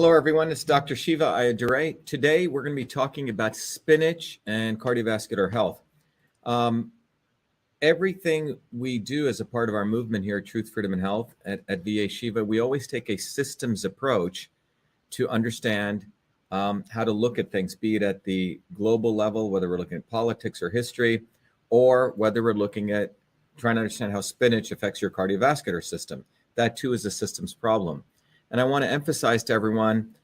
Hello, everyone. It's Dr. Shiva Ayyadurai. Today, we're going to be talking about spinach and cardiovascular health. Everything we do as a part of our movement here at Truth, Freedom, and Health at VA Shiva, we always take a systems approach to understand how to look at things, be it at the global level, whether we're looking at politics or history, or whether we're looking at trying to understand how spinach affects your cardiovascular system. That, too, is a systems problem. And I want to emphasize to everyone,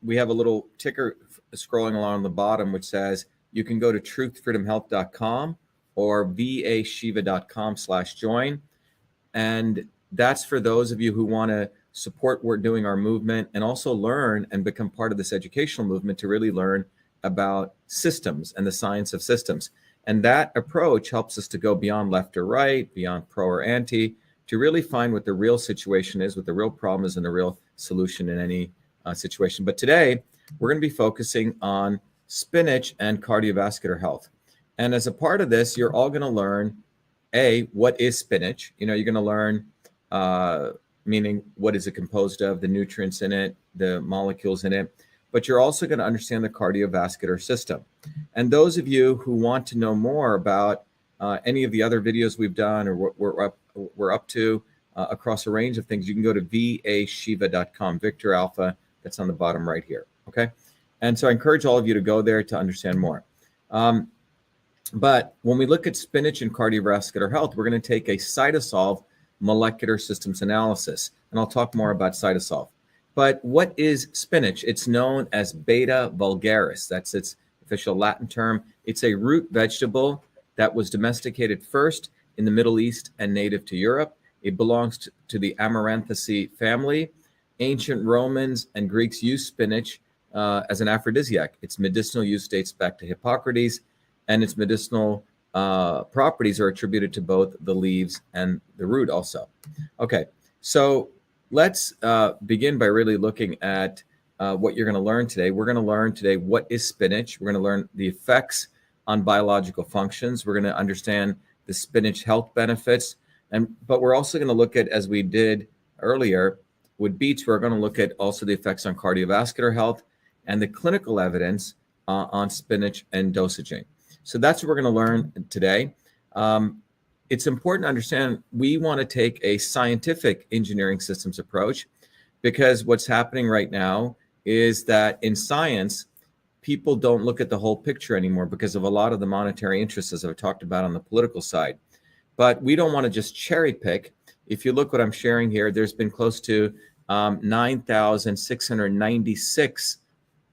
we have a little ticker scrolling along the bottom, which says you can go to truthfreedomhealth.com or vashiva.com/join. And that's for those of you who want to support we're doing our movement and also learn and become part of this educational movement to really learn about systems and the science of systems. And that approach helps us to go beyond left or right, beyond pro or anti, to really find what the real situation is, what the real problem is, and the real solution in any situation. But today, we're going to be focusing on spinach and cardiovascular health. And as a part of this, you're all going to learn, what is spinach? You're going to learn, meaning what is it composed of, the nutrients in it, the molecules in it. But you're also going to understand the cardiovascular system. And those of you who want to know more about any of the other videos we've done or what we're up to across a range of things, you can go to vashiva.com, Victor Alpha, that's on the bottom right here, okay? And so I encourage all of you to go there to understand more. But when we look at spinach and cardiovascular health, we're going to take a CytoSolve molecular systems analysis, and I'll talk more about CytoSolve. But what is spinach? It's known as Beta vulgaris. That's its official Latin term. It's a root vegetable that was domesticated first in the Middle East and native to Europe. It belongs to the Amaranthacea family. Ancient Romans and Greeks used spinach as an aphrodisiac. Its medicinal use dates back to Hippocrates, and its medicinal properties are attributed to both the leaves and the root also. Okay, so let's begin by really looking at what you're going to learn today. We're going to learn today what is spinach. We're going to learn the effects on biological functions. We're going to understand the spinach health benefits. But we're also going to look at, as we did earlier with beets, we're going to look at also the effects on cardiovascular health and the clinical evidence on spinach and dosaging. So that's what we're going to learn today. It's important to understand we want to take a scientific engineering systems approach, because what's happening right now is that in science, people don't look at the whole picture anymore because of a lot of the monetary interests, as I've talked about on the political side. But we don't want to just cherry pick. If you look what I'm sharing here, there's been close to 9,696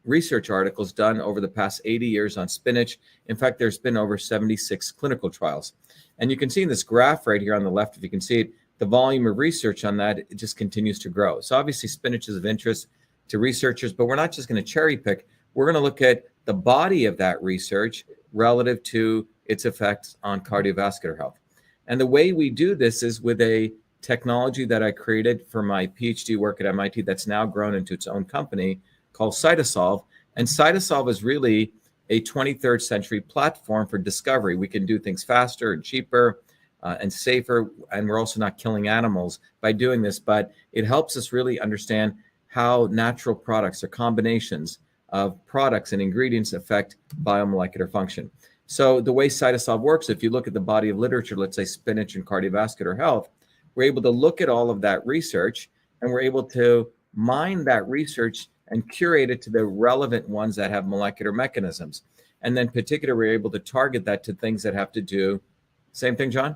research articles done over the past 80 years on spinach. In fact, there's been over 76 clinical trials. And you can see in this graph right here on the left, if you can see it, the volume of research on that, it just continues to grow. So obviously spinach is of interest to researchers, but we're not just going to cherry pick. We're going to look at the body of that research relative to its effects on cardiovascular health. And the way we do this is with a technology that I created for my PhD work at MIT that's now grown into its own company called CytoSolve. And CytoSolve is really a 23rd century platform for discovery. We can do things faster and cheaper and safer, and we're also not killing animals by doing this, but it helps us really understand how natural products or combinations of products and ingredients affect biomolecular function. So the way CytoSolve works, if you look at the body of literature, let's say spinach and cardiovascular health, we're able to look at all of that research, and we're able to mine that research and curate it to the relevant ones that have molecular mechanisms. And then particularly, we're able to target that to things that have to do, same thing, John?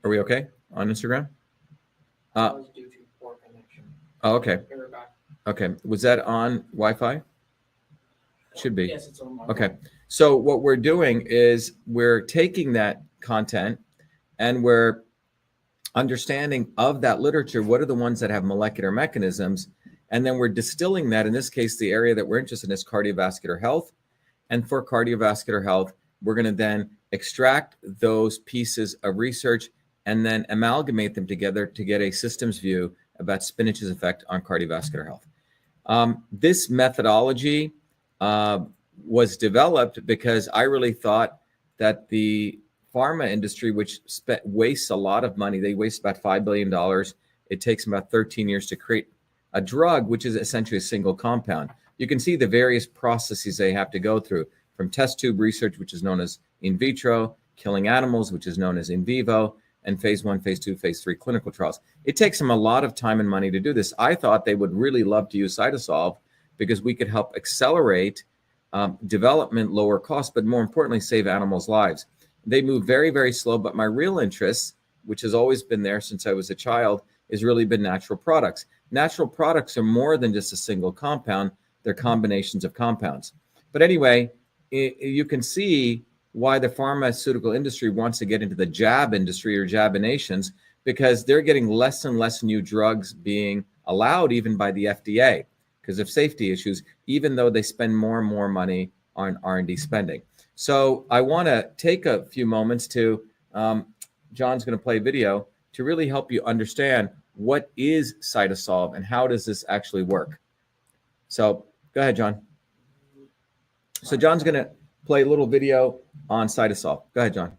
Are we okay on Instagram? Was due to poor connection. Oh, okay. We're back. Okay. Was that on Wi-Fi? Should be. Yes, it's on Wi-Fi. Okay. So what we're doing is we're taking that content and we're understanding of that literature, what are the ones that have molecular mechanisms, and then we're distilling that. In this case, the area that we're interested in is cardiovascular health. And for cardiovascular health, we're going to then extract those pieces of research and then amalgamate them together to get a systems view about spinach's effect on cardiovascular health. This methodology was developed because I really thought that the pharma industry, which wastes a lot of money, they waste about $5 billion. It takes them about 13 years to create a drug, which is essentially a single compound. You can see the various processes they have to go through, from test tube research, which is known as in vitro, killing animals, which is known as in vivo, and phase 1, phase 2, phase 3 clinical trials. It takes them a lot of time and money to do this. I thought they would really love to use CytoSolve because we could help accelerate development, lower costs, but more importantly, save animals' lives. They move very, very slow, but my real interest, which has always been there since I was a child, has really been natural products. Natural products are more than just a single compound. They're combinations of compounds. But anyway, you can see why the pharmaceutical industry wants to get into the jab industry or jabinations, because they're getting less and less new drugs being allowed even by the FDA because of safety issues, even though they spend more and more money on R&D spending. So I want to take a few moments to, John's going to play a video to really help you understand what is CytoSolve and how does this actually work. So go ahead, John. So John's going to play a little video on CytoSolve. Go ahead, John.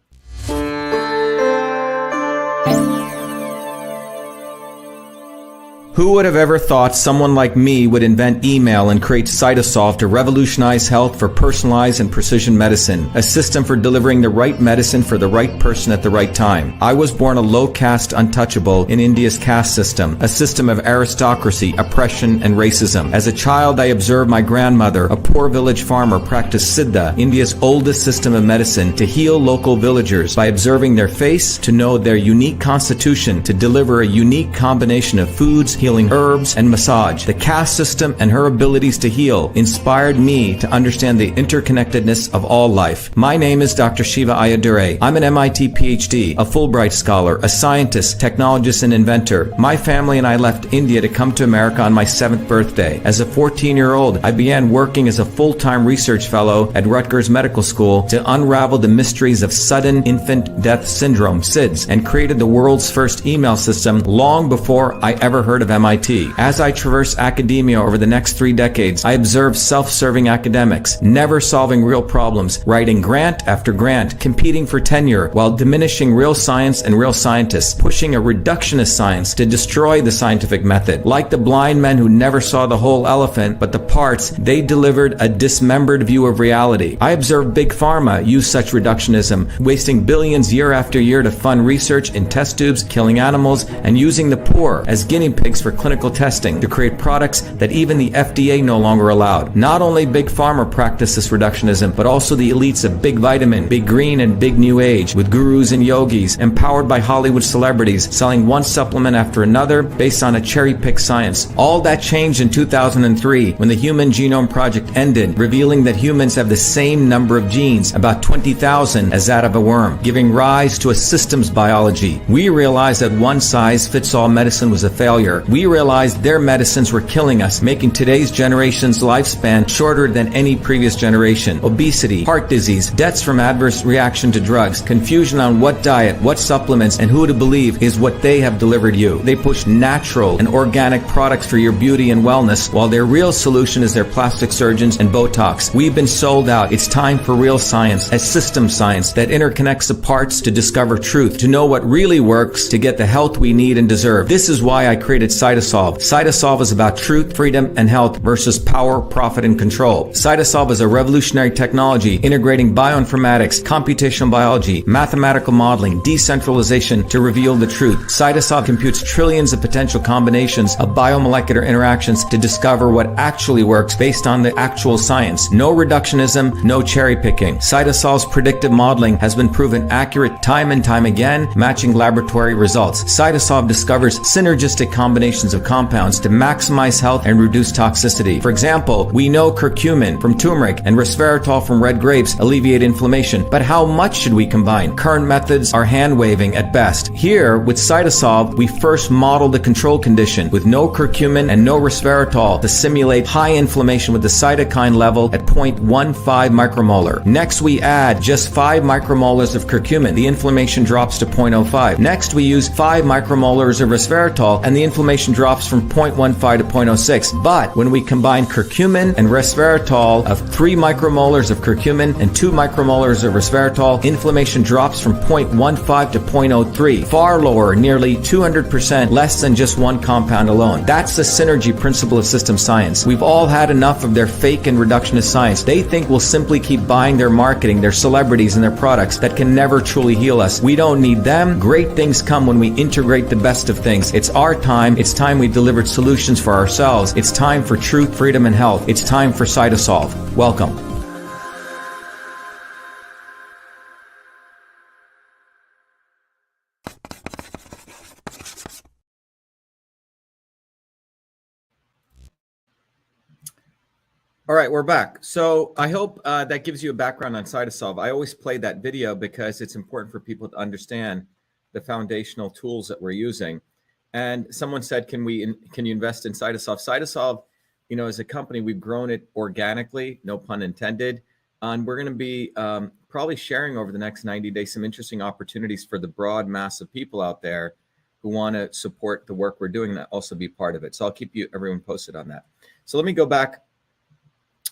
Who would have ever thought someone like me would invent email and create CytoSolve to revolutionize health for personalized and precision medicine, a system for delivering the right medicine for the right person at the right time? I was born a low caste untouchable in India's caste system, a system of aristocracy, oppression, and racism. As a child, I observed my grandmother, a poor village farmer, practice Siddha, India's oldest system of medicine, to heal local villagers by observing their face, to know their unique constitution, to deliver a unique combination of foods, healing herbs, and massage. The caste system and her abilities to heal inspired me to understand the interconnectedness of all life. My name is Dr. Shiva Ayyadurai. I'm an MIT PhD, a Fulbright scholar, a scientist, technologist, and inventor. My family and I left India to come to America on my 7th birthday. As a 14-year-old, I began working as a full-time research fellow at Rutgers Medical School to unravel the mysteries of sudden infant death syndrome, SIDS, and created the world's first email system long before I ever heard of MIT. As I traversed academia over the next 3 decades, I observed self-serving academics, never solving real problems, writing grant after grant, competing for tenure, while diminishing real science and real scientists, pushing a reductionist science to destroy the scientific method. Like the blind men who never saw the whole elephant, but the parts, they delivered a dismembered view of reality. I observed Big Pharma use such reductionism, wasting billions year after year to fund research in test tubes, killing animals, and using the poor as guinea pigs for clinical testing to create products that even the FDA no longer allowed. Not only Big Pharma practiced this reductionism, but also the elites of Big Vitamin, Big Green, and Big New Age, with gurus and yogis, empowered by Hollywood celebrities, selling one supplement after another based on a cherry-picked science. All that changed in 2003 when the Human Genome Project ended, revealing that humans have the same number of genes, about 20,000, as that of a worm, giving rise to a systems biology. We realized that one-size-fits-all medicine was a failure. We realized their medicines were killing us, making today's generation's lifespan shorter than any previous generation. Obesity, heart disease, deaths from adverse reaction to drugs, confusion on what diet, what supplements, and who to believe is what they have delivered you. They push natural and organic products for your beauty and wellness, while their real solution is their plastic surgeons and Botox. We've been sold out. It's time for real science, a system science that interconnects the parts to discover truth, to know what really works, to get the health we need and deserve. This is why I created CytoSolve. CytoSolve is about truth, freedom, and health versus power, profit, and control. CytoSolve is a revolutionary technology integrating bioinformatics, computational biology, mathematical modeling, decentralization to reveal the truth. CytoSolve computes trillions of potential combinations of biomolecular interactions to discover what actually works based on the actual science. No reductionism, no cherry picking. CytoSolve's predictive modeling has been proven accurate time and time again, matching laboratory results. CytoSolve discovers synergistic combinations of compounds to maximize health and reduce toxicity. For example, we know curcumin from turmeric and resveratrol from red grapes alleviate inflammation, but how much should we combine? Current methods are hand-waving at best. Here, with CytoSolve, we first model the control condition with no curcumin and no resveratrol to simulate high inflammation with the cytokine level at 0.15 micromolar. Next, we add just 5 micromolars of curcumin. The inflammation drops to 0.05. Next, we use 5 micromolars of resveratrol and the inflammation inflammation drops from 0.15 to 0.06. But when we combine curcumin and resveratrol of 3 micromolars of curcumin and 2 micromolars of resveratrol, inflammation drops from 0.15 to 0.03, far lower, nearly 200% less than just one compound alone. That's the synergy principle of system science. We've all had enough of their fake and reductionist science. They think we'll simply keep buying their marketing, their celebrities, and their products that can never truly heal us. We don't need them. Great things come when we integrate the best of things. It's our time. It's time we delivered solutions for ourselves. It's time for truth, freedom, and health. It's time for CytoSolve. Welcome. All right, we're back. So I hope that gives you a background on CytoSolve. I always play that video because it's important for people to understand the foundational tools that we're using. And someone said, can you invest in CytoSolve? CytoSolve, as a company, we've grown it organically, no pun intended. And we're going to be probably sharing over the next 90 days some interesting opportunities for the broad mass of people out there who want to support the work we're doing and also be part of it. So I'll keep everyone posted on that. So let me go back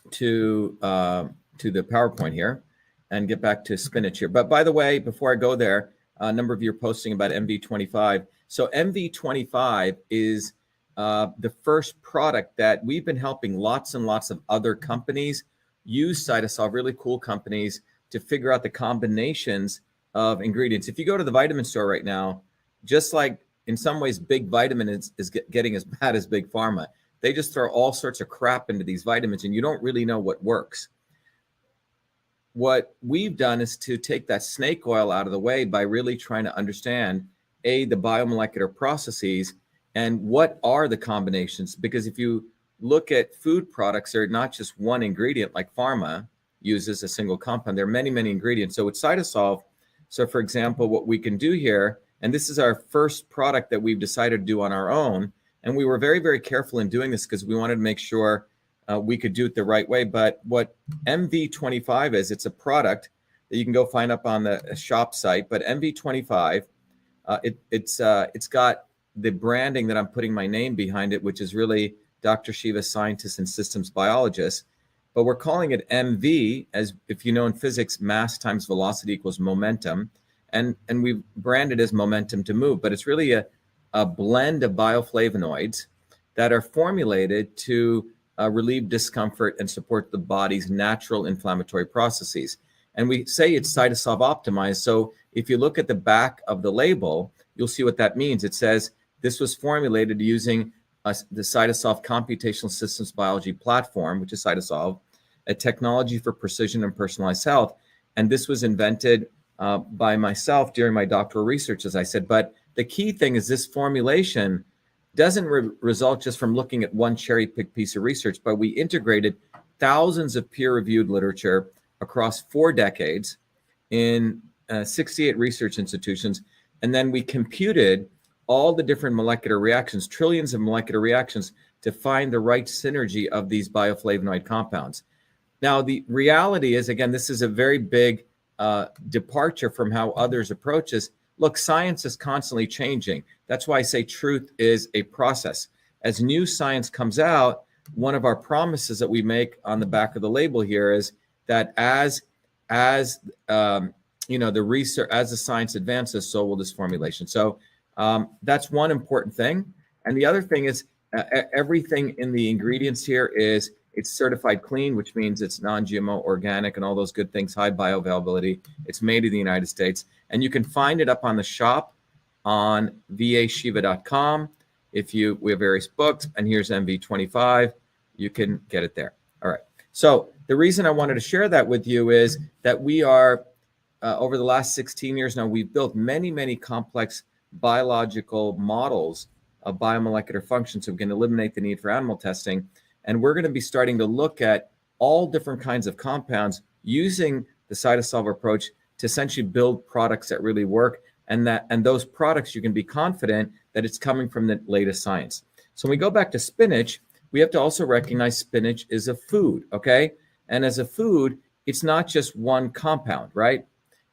to the PowerPoint here and get back to Spinach here. But by the way, before I go there, a number of you are posting about MV25. So MV25 is the first product that we've been helping lots and lots of other companies use CytoSolve, really cool companies, to figure out the combinations of ingredients. If you go to the vitamin store right now, just like in some ways Big Vitamin is getting as bad as Big Pharma, they just throw all sorts of crap into these vitamins and you don't really know what works. What we've done is to take that snake oil out of the way by really trying to understand, the biomolecular processes and what are the combinations. Because if you look at food products, they're not just one ingredient like pharma uses a single compound. There are many, many ingredients. So with CytoSolve, so for example, what we can do here, and this is our first product that we've decided to do on our own, and we were very, very careful in doing this because we wanted to make sure we could do it the right way. But what MV25 is, it's a product that you can go find up on the shop site. But MV25, it's got the branding that I'm putting my name behind it, which is really Dr.SHIVA, scientist and systems biologist. But we're calling it MV, as if you know in physics, mass times velocity equals momentum. And we've branded as momentum to move. But it's really a blend of bioflavonoids that are formulated to relieve discomfort and support the body's natural inflammatory processes. And we say it's CytoSolve optimized. So if you look at the back of the label, you'll see what that means. It says this was formulated using the CytoSolve computational systems biology platform, which is CytoSolve, a technology for precision and personalized health. And this was invented by myself during my doctoral research, as I said. But the key thing is this formulation doesn't result just from looking at one cherry-picked piece of research, but we integrated thousands of peer-reviewed literature across 4 decades in 68 research institutions. And then we computed all the different molecular reactions, trillions of molecular reactions, to find the right synergy of these bioflavonoid compounds. Now, the reality is, again, this is a very big departure from how others approach this. Look, science is constantly changing. That's why I say truth is a process. As new science comes out, one of our promises that we make on the back of the label here is that as the research, as the science advances, so will this formulation. So that's one important thing. And the other thing is everything in the ingredients here it's certified clean, which means it's non-GMO, organic, and all those good things, high bioavailability. It's made in the United States. And you can find it up on the shop on vashiva.com. We have various books, and here's MV25. You can get it there. All right. So the reason I wanted to share that with you is that we are, over the last 16 years now, we've built many, many complex biological models of biomolecular functions so we can eliminate the need for animal testing. And we're going to be starting to look at all different kinds of compounds using the CytoSolve approach to essentially build products that really work. And those products, you can be confident that it's coming from the latest science. So when we go back to spinach, we have to also recognize spinach is a food, okay? And as a food, it's not just one compound, right?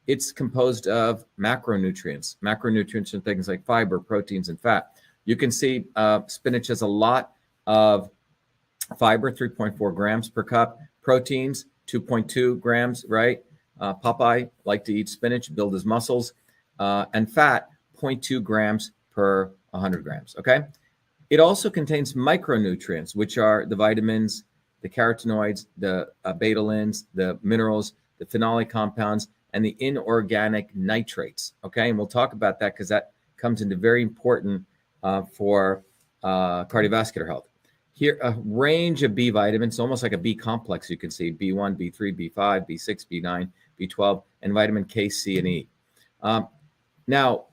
It's composed of macronutrients. Macronutrients are things like fiber, proteins, and fat. You can see spinach has a lot of fiber, 3.4 grams per cup, proteins, 2.2 grams, right? Popeye liked to eat spinach, build his muscles, and fat, 0.2 grams per 100 grams, okay? It also contains micronutrients, which are the vitamins, the carotenoids, the betalins, the minerals, the phenolic compounds, and the inorganic nitrates, okay? And we'll talk about that because that comes into very important for cardiovascular health. Here, a range of B vitamins, almost like a B complex, you can see, B1, B3, B5, B6, B9, B12, and vitamin K, C, and E. Now,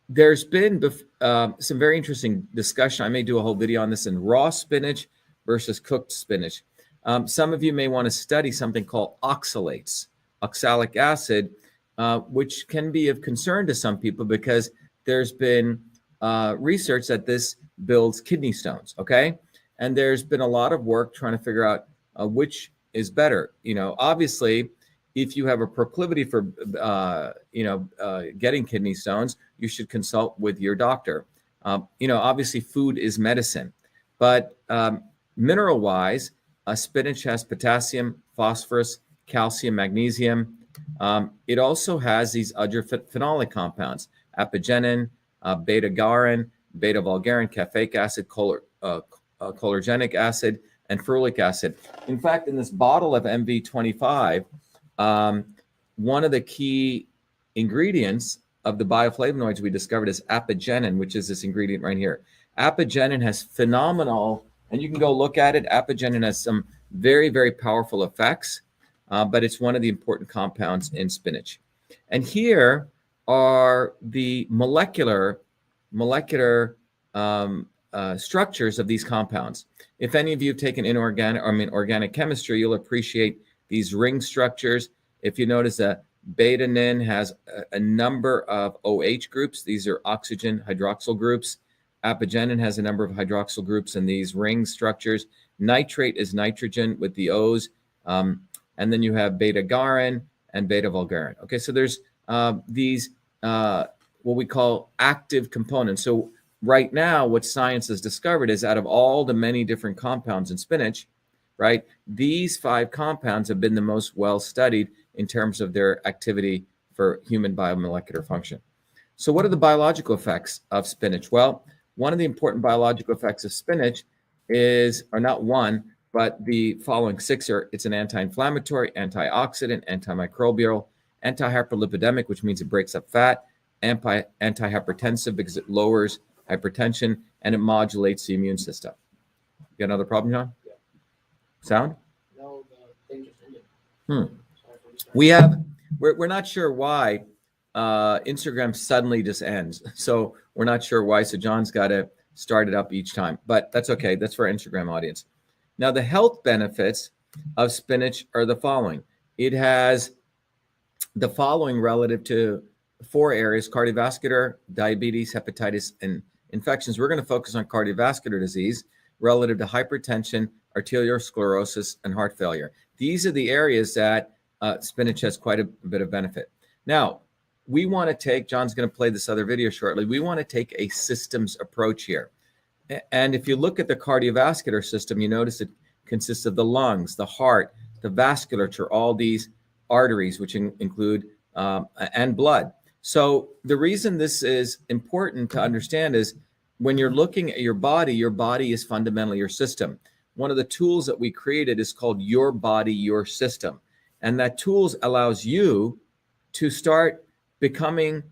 there's been some very interesting discussion. I may do a whole video on this in raw spinach versus cooked spinach. Some of you may want to study something called oxalates, oxalic acid, which can be of concern to some people because there's been research that this builds kidney stones, okay? And there's been a lot of work trying to figure out which is better. You know, obviously, if you have a proclivity for, getting kidney stones, you should consult with your doctor. Obviously, food is medicine, but mineral-wise, spinach has potassium, phosphorus, calcium, magnesium. It also has these other phenolic compounds: apigenin, beta-garin, beta-vulgarin, caffeic acid, cholerogenic acid, and ferulic acid. In fact, in this bottle of MV25, one of the key ingredients of the bioflavonoids we discovered is apigenin, which is this ingredient right here. Apigenin has phenomenal, and you can go look at it, apigenin has some very, very powerful effects, but it's one of the important compounds in spinach. And here are the molecular structures of these compounds. If any of you have taken organic chemistry, you'll appreciate these ring structures. If you notice that beta-nin has a number of OH groups, these are oxygen hydroxyl groups. Apigenin has a number of hydroxyl groups in these ring structures. Nitrate is nitrogen with the O's. And then you have beta-garin and beta-vulgarin. Okay, so there's these what we call active components. So right now, what science has discovered is out of all the many different compounds in spinach, right, these 5 compounds have been the most well-studied in terms of their activity for human biomolecular function. So what are the biological effects of spinach? Well, one of the important biological effects of spinach is, or not one, but the following 6 are: it's an anti-inflammatory, antioxidant, antimicrobial, antihyperlipidemic, which means it breaks up fat, antihypertensive because it lowers hypertension, and it modulates the immune system. You got another problem, John? Yeah. Sound? No, the thing just ended. We're not sure why Instagram suddenly just ends. So we're not sure why. So John's got to start it up each time, but that's okay. That's for our Instagram audience. Now, the health benefits of spinach are the following. It has the following relative to 4 areas: cardiovascular, diabetes, hepatitis, and infections. We're going to focus on cardiovascular disease relative to hypertension, arteriosclerosis, and heart failure. These are the areas that spinach has quite a bit of benefit. Now, we want to take, John's going to play this other video shortly, we want to take a systems approach here. And if you look at the cardiovascular system, you notice it consists of the lungs, the heart, the vasculature, all these arteries, which include, and blood. So the reason this is important to understand is when you're looking at your body is fundamentally your system. One of the tools that we created is called Your Body, Your System. And that tools allows you to start becoming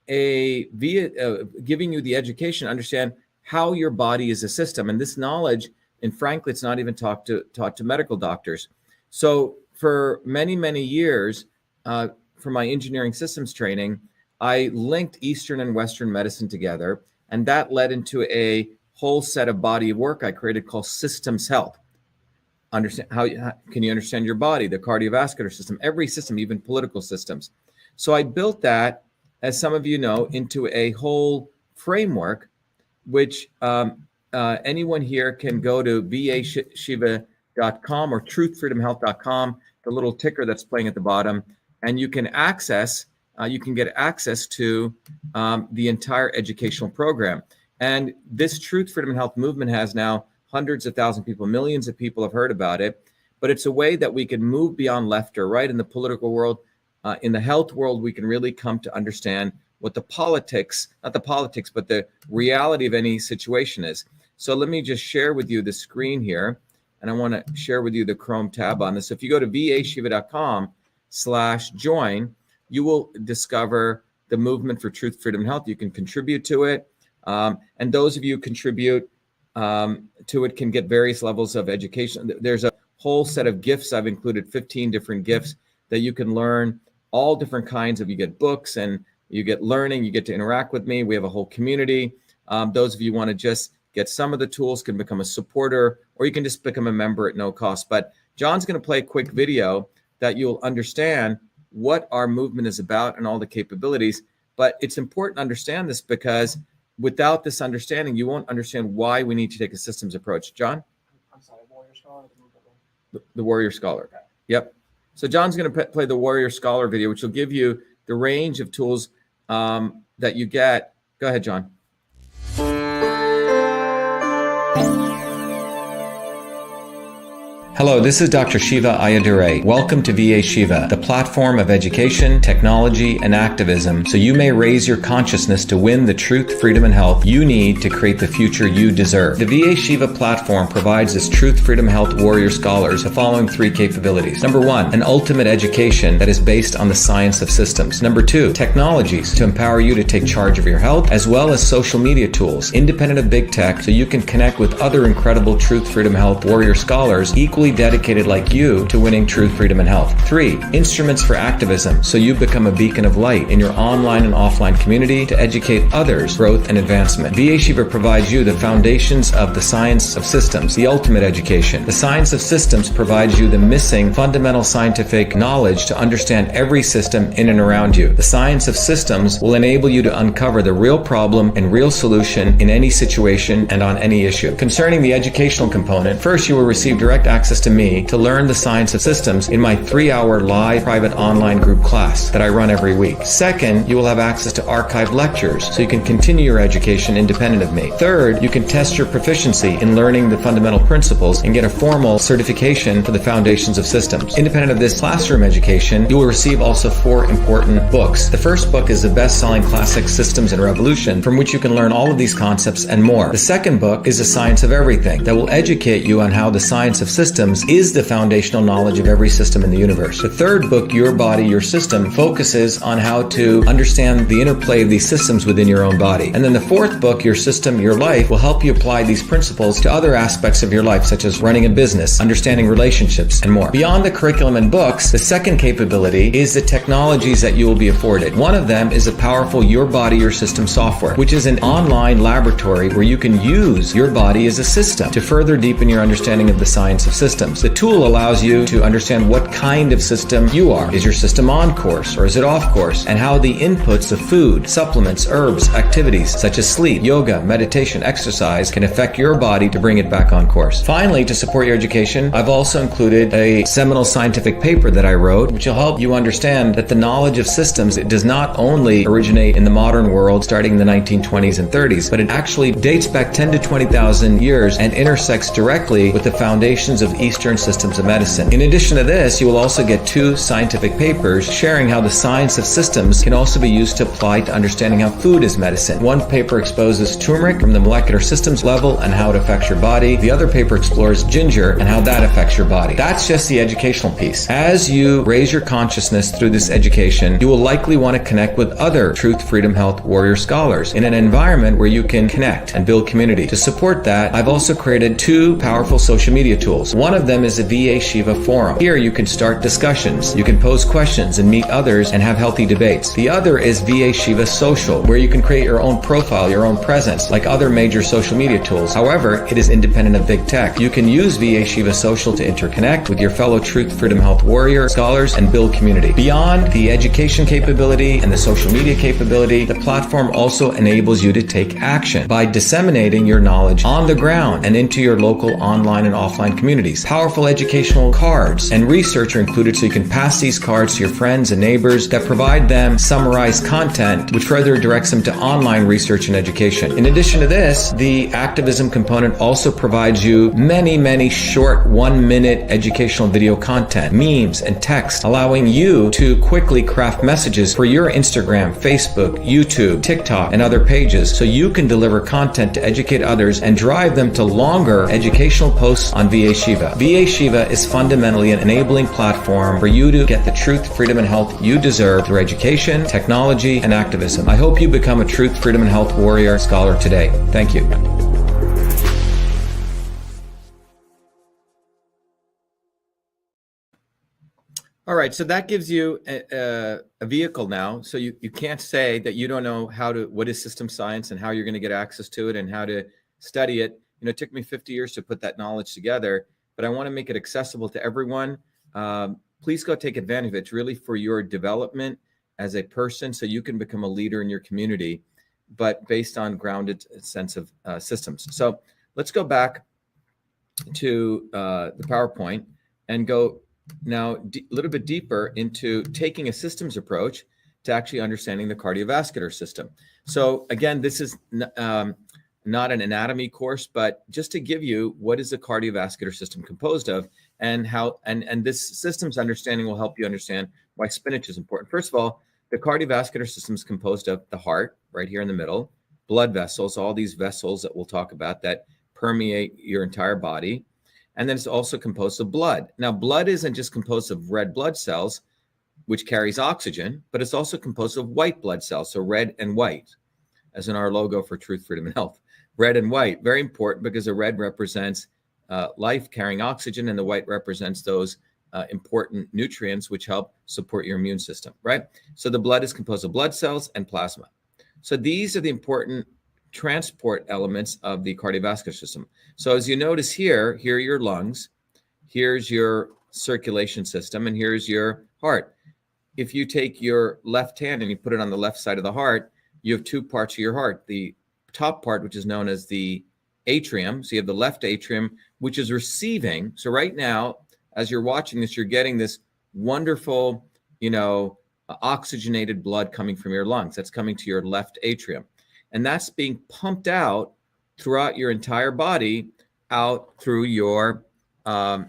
giving you the education, understand how your body is a system. And this knowledge, and frankly, it's not even taught to medical doctors. So for many, many years, for my engineering systems training, I linked Eastern and Western medicine together, and that led into a whole set of body of work I created called Systems Health. Understand how can you understand your body, the cardiovascular system, every system, even political systems. So I built that, as some of you know, into a whole framework, which anyone here can go to BeEnslaved.com or truthfreedomhealth.com, the little ticker that's playing at the bottom, and you can access, you can get access to the entire educational program. And this truth, freedom, and health movement has now hundreds of thousands of people, millions of people have heard about it. But it's a way that we can move beyond left or right in the political world. In the health world, we can really come to understand what the politics, not the politics, but the reality of any situation is. So let me just share with you the screen here. And I want to share with you the Chrome tab on this. If you go to vashiva.com/join, you will discover the movement for truth, freedom, and health. You can contribute to it. And those of you who contribute to it can get various levels of education. There's a whole set of gifts. I've included 15 different gifts that you can learn all different kinds of. You get books and you get learning, you get to interact with me. We have a whole community. Those of you who want to just get some of the tools can become a supporter, or you can just become a member at no cost. But John's going to play a quick video that you'll understand what our movement is about and all the capabilities. But it's important to understand this because without this understanding, you won't understand why we need to take a systems approach. John? I'm sorry, Warrior Scholar. The Warrior Scholar. Okay. Yep. So John's going to play the Warrior Scholar video, which will give you the range of tools that you get. Go ahead, John. Hello, this is Dr. Shiva Ayyadurai. Welcome to VA Shiva, the platform of education, technology, and activism, so you may raise your consciousness to win the truth, freedom, and health you need to create the future you deserve. The VA Shiva platform provides its truth, freedom, health warrior scholars the following 3 capabilities. Number 1, an ultimate education that is based on the science of systems. Number 2, technologies to empower you to take charge of your health, as well as social media tools, independent of big tech, so you can connect with other incredible truth, freedom, health warrior scholars equally dedicated like you to winning truth, freedom, and health. 3, instruments for activism, so you become a beacon of light in your online and offline community to educate others, growth, and advancement. VA Shiva provides you the foundations of the science of systems, the ultimate education. The science of systems provides you the missing fundamental scientific knowledge to understand every system in and around you. The science of systems will enable you to uncover the real problem and real solution in any situation and on any issue. Concerning the educational component, first you will receive direct access to me to learn the science of systems in my 3-hour live private online group class that I run every week. Second, you will have access to archived lectures so you can continue your education independent of me. Third, you can test your proficiency in learning the fundamental principles and get a formal certification for the foundations of systems. Independent of this classroom education, you will receive also 4 important books. The first book is the best-selling classic Systems and Revolution, from which you can learn all of these concepts and more. The second book is The Science of Everything, that will educate you on how the science of systems is the foundational knowledge of every system in the universe. The third book, Your Body, Your System, focuses on how to understand the interplay of these systems within your own body. And then the fourth book, Your System, Your Life, will help you apply these principles to other aspects of your life, such as running a business, understanding relationships, and more. Beyond the curriculum and books, the second capability is the technologies that you will be afforded. One of them is a powerful Your Body, Your System software, which is an online laboratory where you can use your body as a system to further deepen your understanding of the science of systems. The tool allows you to understand what kind of system you are. Is your system on course or is it off course? And how the inputs of food, supplements, herbs, activities such as sleep, yoga, meditation, exercise can affect your body to bring it back on course. Finally, to support your education, I've also included a seminal scientific paper that I wrote, which will help you understand that the knowledge of systems, it does not only originate in the modern world starting in the 1920s and 30s, but it actually dates back 10 to 20,000 years and intersects directly with the foundations of Eastern systems of medicine. In addition to this, you will also get 2 scientific papers sharing how the science of systems can also be used to apply to understanding how food is medicine. One paper exposes turmeric from the molecular systems level and how it affects your body. The other paper explores ginger and how that affects your body. That's just the educational piece. As you raise your consciousness through this education, you will likely want to connect with other truth, freedom, health warrior scholars in an environment where you can connect and build community. To support that, I've also created 2 powerful social media tools. One of them is a VA Shiva forum. Here you can start discussions, you can pose questions and meet others and have healthy debates. The other is VA Shiva Social, where you can create your own profile, your own presence, like other major social media tools. However, it is independent of big tech. You can use VA Shiva Social to interconnect with your fellow truth, freedom, health warrior scholars and build community. Beyond the education capability and the social media capability, the platform also enables you to take action by disseminating your knowledge on the ground and into your local online and offline communities. CDs, powerful educational cards, and research are included so you can pass these cards to your friends and neighbors that provide them summarized content, which further directs them to online research and education. In addition to this, the activism component also provides you many short 1-minute educational video content, memes, and text, allowing you to quickly craft messages for your Instagram, Facebook, YouTube, TikTok, and other pages so you can deliver content to educate others and drive them to longer educational posts on VA Shiva. VA Shiva is fundamentally an enabling platform for you to get the truth, freedom, and health you deserve through education, technology, and activism. I hope you become a truth, freedom, and health warrior scholar today. Thank you. All right, so that gives you a vehicle now. So you can't say that you don't know what is system science and how you're going to get access to it and how to study it. You know, it took me 50 years to put that knowledge together, but I want to make it accessible to everyone. Please go take advantage of it. It's really for your development as a person so you can become a leader in your community, but based on grounded sense of systems. So let's go back to the PowerPoint and go now a little bit deeper into taking a systems approach to actually understanding the cardiovascular system. So again, this is not an anatomy course, but just to give you what is the cardiovascular system composed of and how, and this systems understanding will help you understand why spinach is important. First of all, the cardiovascular system is composed of the heart right here in the middle, blood vessels, all these vessels that we'll talk about that permeate your entire body. And then it's also composed of blood. Now, blood isn't just composed of red blood cells, which carries oxygen, but it's also composed of white blood cells, so red and white, as in our logo for Truth, Freedom, and Health. Red and white, very important because the red represents life carrying oxygen and the white represents those important nutrients which help support your immune system, right? So the blood is composed of blood cells and plasma. So these are the important transport elements of the cardiovascular system. So as you notice here are your lungs, here's your circulation system, and here's your heart. If you take your left hand and you put it on the left side of the heart, you have two parts of your heart. The top part, which is known as the atrium. So you have the left atrium, which is receiving. So right now, as you're watching this, you're getting this wonderful, oxygenated blood coming from your lungs. That's coming to your left atrium. And that's being pumped out throughout your entire body, out through your left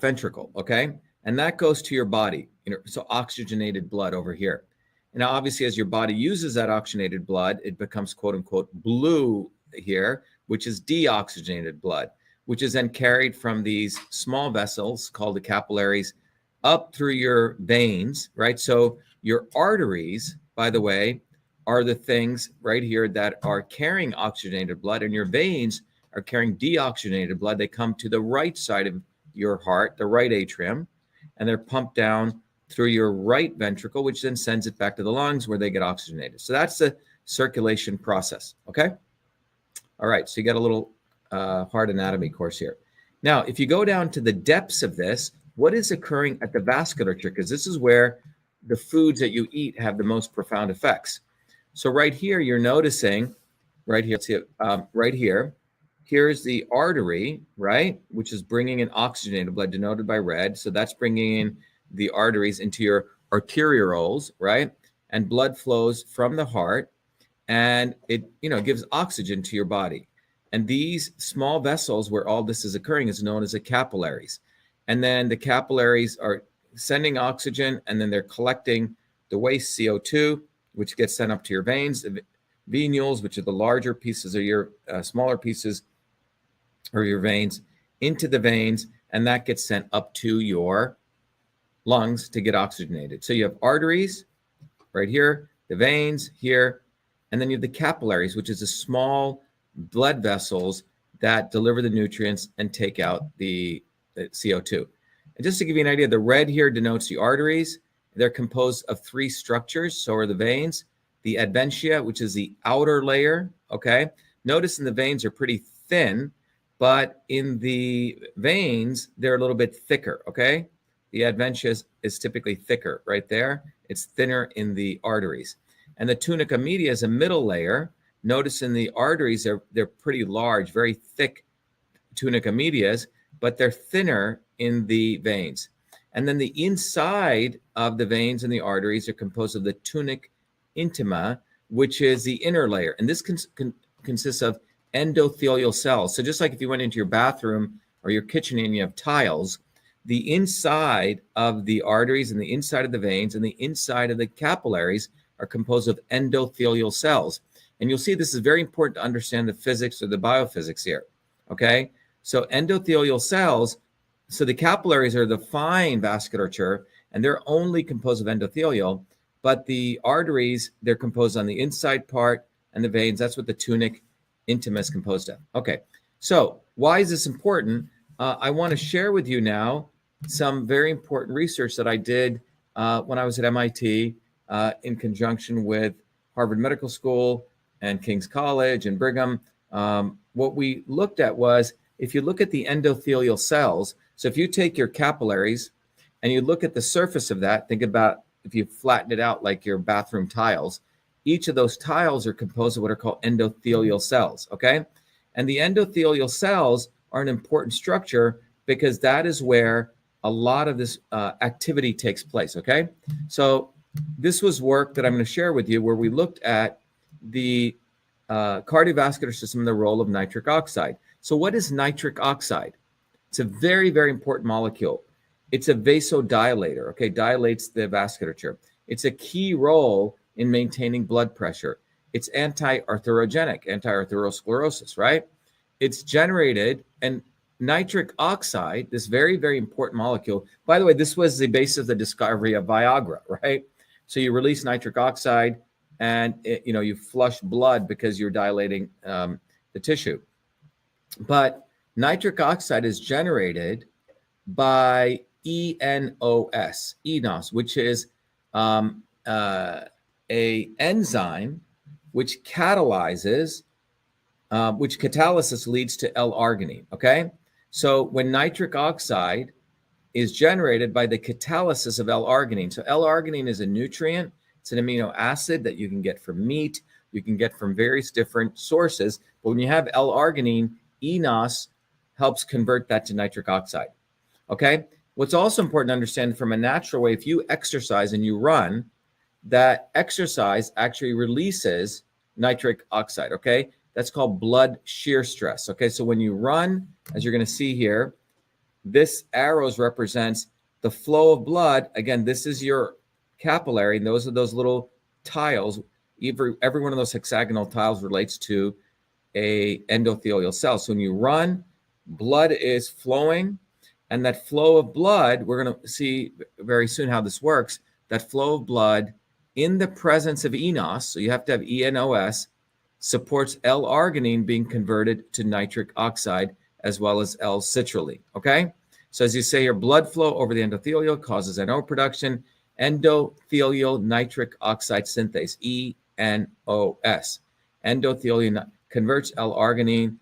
ventricle, okay? And that goes to your body, so oxygenated blood over here. And now obviously as your body uses that oxygenated blood, it becomes quote unquote blue here, which is deoxygenated blood, which is then carried from these small vessels called the capillaries up through your veins, right? So your arteries, by the way, are the things right here that are carrying oxygenated blood, and your veins are carrying deoxygenated blood. They come to the right side of your heart, the right atrium, and they're pumped down through your right ventricle, which then sends it back to the lungs where they get oxygenated. So that's the circulation process, okay? All right, so you got a little heart anatomy course here. Now, if you go down to the depths of this, what is occurring at the vasculature? Because this is where the foods that you eat have the most profound effects. So right here, you're noticing, right here, see it, right here, here's the artery, right, which is bringing in oxygenated blood denoted by red. So that's bringing in the arteries into your arterioles, right? And blood flows from the heart and it, gives oxygen to your body. And these small vessels where all this is occurring is known as the capillaries. And then the capillaries are sending oxygen and then they're collecting the waste CO2, which gets sent up to your veins, the venules, which are the larger pieces of your smaller pieces or your veins, into the veins, and that gets sent up to your lungs to get oxygenated. So you have arteries right here, the veins here, and then you have the capillaries, which is the small blood vessels that deliver the nutrients and take out the CO2. And just to give you an idea, the red here denotes the arteries. They're composed of three structures, so are the veins. The adventia, which is the outer layer, okay? Notice in the veins are pretty thin, but in the veins, they're a little bit thicker, okay? The adventia is typically thicker right there. It's thinner in the arteries. And the tunica media is a middle layer. Notice in the arteries, they're pretty large, very thick tunica medias, but they're thinner in the veins. And then the inside of the veins and the arteries are composed of the tunic intima, which is the inner layer. And this consists of endothelial cells. So just like if you went into your bathroom or your kitchen and you have tiles, the inside of the arteries and the inside of the veins and the inside of the capillaries are composed of endothelial cells. And you'll see this is very important to understand the physics or the biophysics here, okay? So endothelial cells, so the capillaries are the fine vasculature, and they're only composed of endothelial, but the arteries, they're composed on the inside part, and the veins, that's what the tunic intima is composed of. Okay, so why is this important? I want to share with you now some very important research that I did when I was at MIT in conjunction with Harvard Medical School and King's College and Brigham. What we looked at was, if you look at the endothelial cells, so if you take your capillaries and you look at the surface of that, think about if you flatten it out like your bathroom tiles, each of those tiles are composed of what are called endothelial cells, okay? And the endothelial cells are an important structure because that is where a lot of this activity takes place, okay? So this was work that I'm going to share with you where we looked at the cardiovascular system and the role of nitric oxide. So what is nitric oxide? It's a very, very important molecule. It's a vasodilator, okay? Dilates the vasculature. It's a key role in maintaining blood pressure. It's anti-arthrogenic, anti-arthrosclerosis, right? It's generated, and nitric oxide, this very, very important molecule. By the way, this was the basis of the discovery of Viagra, right? So you release nitric oxide and you flush blood because you're dilating the tissue. But nitric oxide is generated by enos, which is a enzyme which catalysis leads to L-arginine, okay? So when nitric oxide is generated by the catalysis of L-arginine, so L-arginine is a nutrient, it's an amino acid that you can get from meat, you can get from various different sources, but when you have L-arginine, enos helps convert that to nitric oxide, okay? What's also important to understand from a natural way, if you exercise and you run, that exercise actually releases nitric oxide, okay? That's called blood shear stress, okay? So when you run, as you're going to see here, this arrows represents the flow of blood. Again, this is your capillary, and those are those little tiles. Every one of those hexagonal tiles relates to a endothelial cell. So when you run, blood is flowing, and that flow of blood, we're going to see very soon how this works, that flow of blood in the presence of enos, so you have to have enos, supports L-arginine being converted to nitric oxide as well as L-citrulline, okay? So as you say here, blood flow over the endothelial causes NO production, endothelial nitric oxide synthase, ENOS. Endothelial converts L-arginine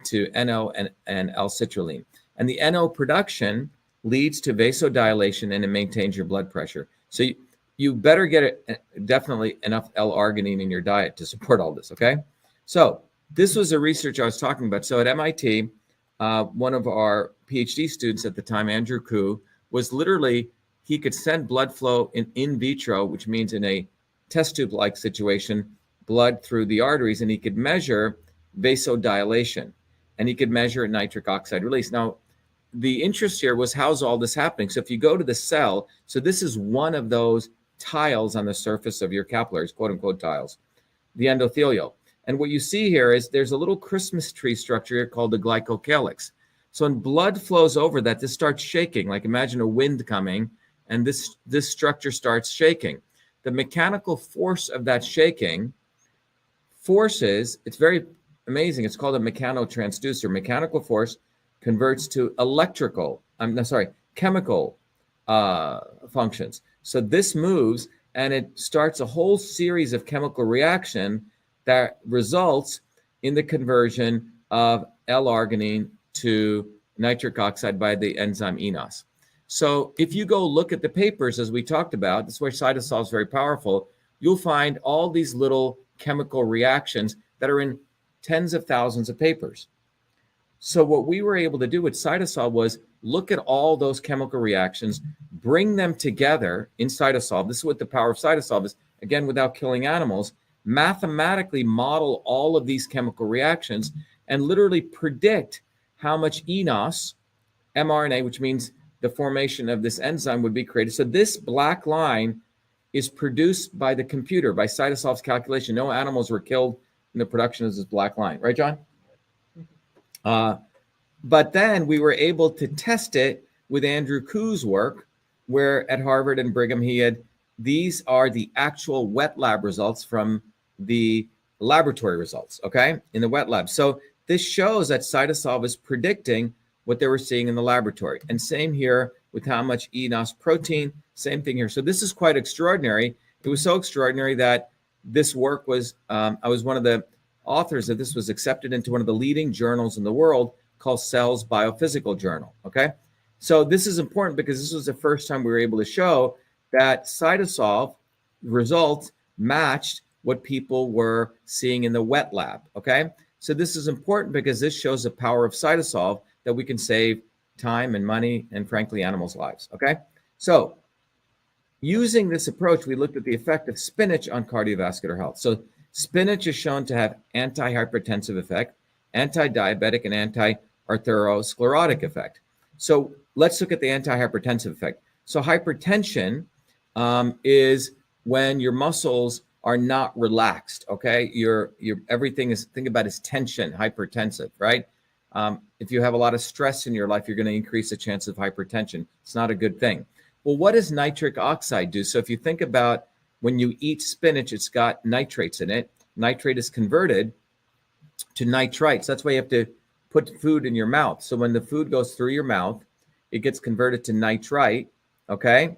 to NO and L-citrulline. And the NO production leads to vasodilation and it maintains your blood pressure. So you better get definitely enough L-arginine in your diet to support all this, okay? So this was the research I was talking about. So at MIT, one of our PhD students at the time, Andrew Koo, was literally, he could send blood flow in vitro, which means in a test tube-like situation, blood through the arteries, and he could measure vasodilation, and he could measure nitric oxide release. Now, the interest here was, how's all this happening? So if you go to the cell, so this is one of those tiles on the surface of your capillaries, quote unquote tiles, the endothelial. And what you see here is there's a little Christmas tree structure here called the glycocalyx. So when blood flows over that, this starts shaking, like imagine a wind coming, and this structure starts shaking. The mechanical force of that shaking forces, it's very amazing, it's called a mechanotransducer. Mechanical force converts to chemical functions. So this moves and it starts a whole series of chemical reaction that results in the conversion of L-arginine to nitric oxide by the enzyme enos. So if you go look at the papers, as we talked about, this is where CytoSolve is very powerful, you'll find all these little chemical reactions that are in tens of thousands of papers. So what we were able to do with CytoSolve was look at all those chemical reactions, bring them together in CytoSolve. This is what the power of CytoSolve is, again, without killing animals, mathematically model all of these chemical reactions and literally predict how much eNOS, mRNA, which means the formation of this enzyme, would be created. So this black line is produced by the computer, by CytoSolve's calculation. No animals were killed in the production of this black line. Right, John? But then we were able to test it with Andrew Kuh's work, where at Harvard and Brigham, these are the actual wet lab results from the laboratory results, okay, in the wet lab. So this shows that CytoSolve is predicting what they were seeing in the laboratory. And same here with how much eNOS protein, same thing here. So this is quite extraordinary. It was so extraordinary that this work was, I was one of the authors of this, was accepted into one of the leading journals in the world called Cell's Biophysical Journal, okay? So this is important because this was the first time we were able to show that CytoSolve results matched what people were seeing in the wet lab, okay? So this is important because this shows the power of CytoSolve, that we can save time and money and, frankly, animals' lives, okay? So using this approach, we looked at the effect of spinach on cardiovascular health. So spinach is shown to have anti-hypertensive effect, anti-diabetic, and anti-atherosclerotic effect. So let's look at the anti-hypertensive effect. So hypertension is when your muscles are not relaxed, okay? Your everything is, think about as tension, hypertensive, right? If you have a lot of stress in your life, you're going to increase the chance of hypertension. It's not a good thing. Well, what does nitric oxide do? So if you think about when you eat spinach, it's got nitrates in it. Nitrate is converted to nitrites. That's why you have to put food in your mouth. So when the food goes through your mouth, it gets converted to nitrite, okay?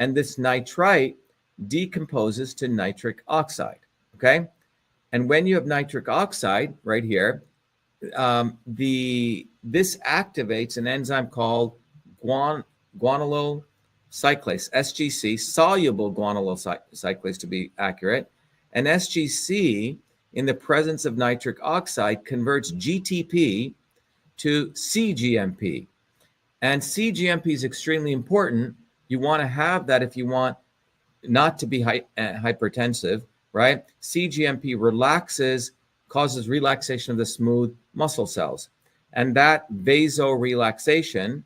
And this nitrite decomposes to nitric oxide, okay? And when you have nitric oxide right here, this activates an enzyme called guanylyl cyclase, SGC, soluble guanylyl cyclase to be accurate. And SGC, in the presence of nitric oxide, converts GTP to cGMP. And cGMP is extremely important. You want to have that if you want not to be hypertensive, right? cGMP causes relaxation of the smooth muscle cells. And that vasorelaxation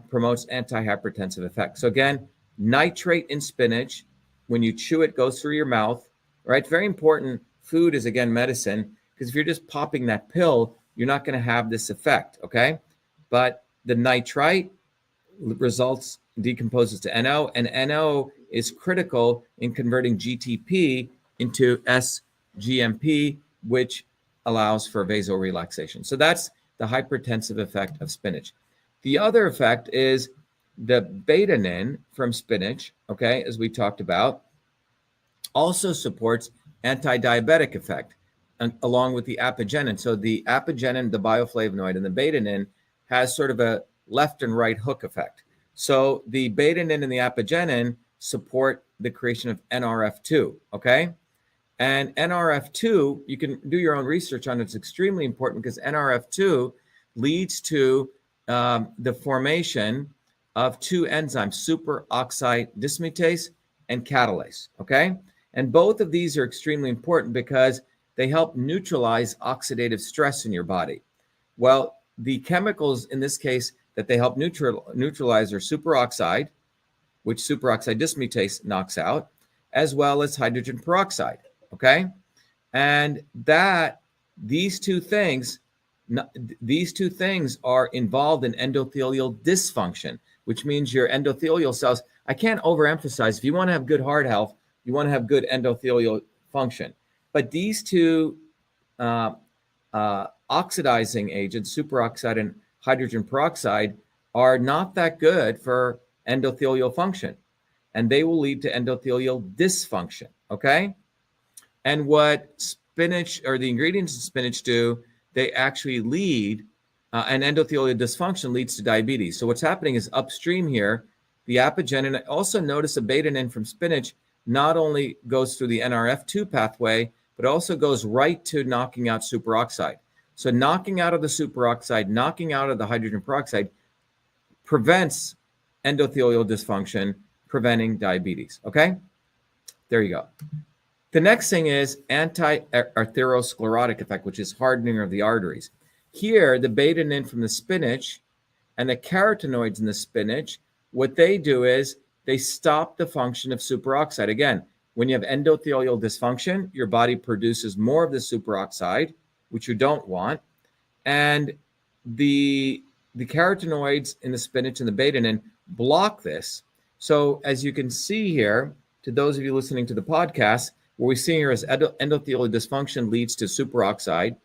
promotes anti-hypertensive effect. So again, nitrate in spinach, when you chew it, goes through your mouth, right? Very important. Food is, again, medicine, because if you're just popping that pill, you're not going to have this effect, okay? But the nitrite decomposes to NO, and NO is critical in converting GTP into sGMP, which allows for vasorelaxation. So that's the hypertensive effect of spinach. The other effect is the betanin from spinach, okay, as we talked about, also supports anti-diabetic effect along with the apigenin. So the apigenin, the bioflavonoid, and the betanin has sort of a left and right hook effect. So the betanin and the apigenin support the creation of NRF2, okay? And NRF2, you can do your own research on it. It's extremely important because NRF2 leads to the formation of two enzymes, superoxide dismutase and catalase, okay? And both of these are extremely important because they help neutralize oxidative stress in your body. Well, the chemicals in this case that they help neutralize are superoxide, which superoxide dismutase knocks out, as well as hydrogen peroxide, okay? And these two things are involved in endothelial dysfunction, which means your endothelial cells, I can't overemphasize, if you want to have good heart health, you want to have good endothelial function. But these two oxidizing agents, superoxide and hydrogen peroxide, are not that good for endothelial function, and they will lead to endothelial dysfunction, okay? And what spinach, or the ingredients in spinach do, they actually lead, and endothelial dysfunction leads to diabetes. So what's happening is upstream here, the apigenin, also notice a betanin from spinach not only goes through the NRF2 pathway, but also goes right to knocking out superoxide. So knocking out of the superoxide, knocking out of the hydrogen peroxide prevents endothelial dysfunction, preventing diabetes. Okay, there you go. The next thing is anti-atherosclerotic effect, which is hardening of the arteries. Here, the betanin from the spinach and the carotenoids in the spinach, what they do is they stop the function of superoxide. Again, when you have endothelial dysfunction, your body produces more of the superoxide, which you don't want. And the carotenoids in the spinach and the betanin block this. So as you can see here, to those of you listening to the podcast, what we see here is endothelial dysfunction leads to superoxide,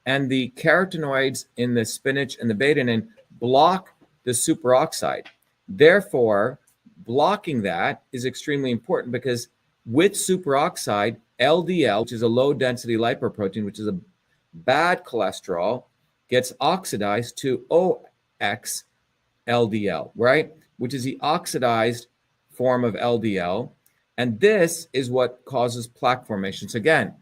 and the carotenoids in the spinach and the betanin block the superoxide. Therefore, blocking that is extremely important because with superoxide, LDL, which is a low-density lipoprotein, which is a bad cholesterol, gets oxidized to OX LDL, right? Which is the oxidized form of LDL. And this is what causes plaque formation. So again,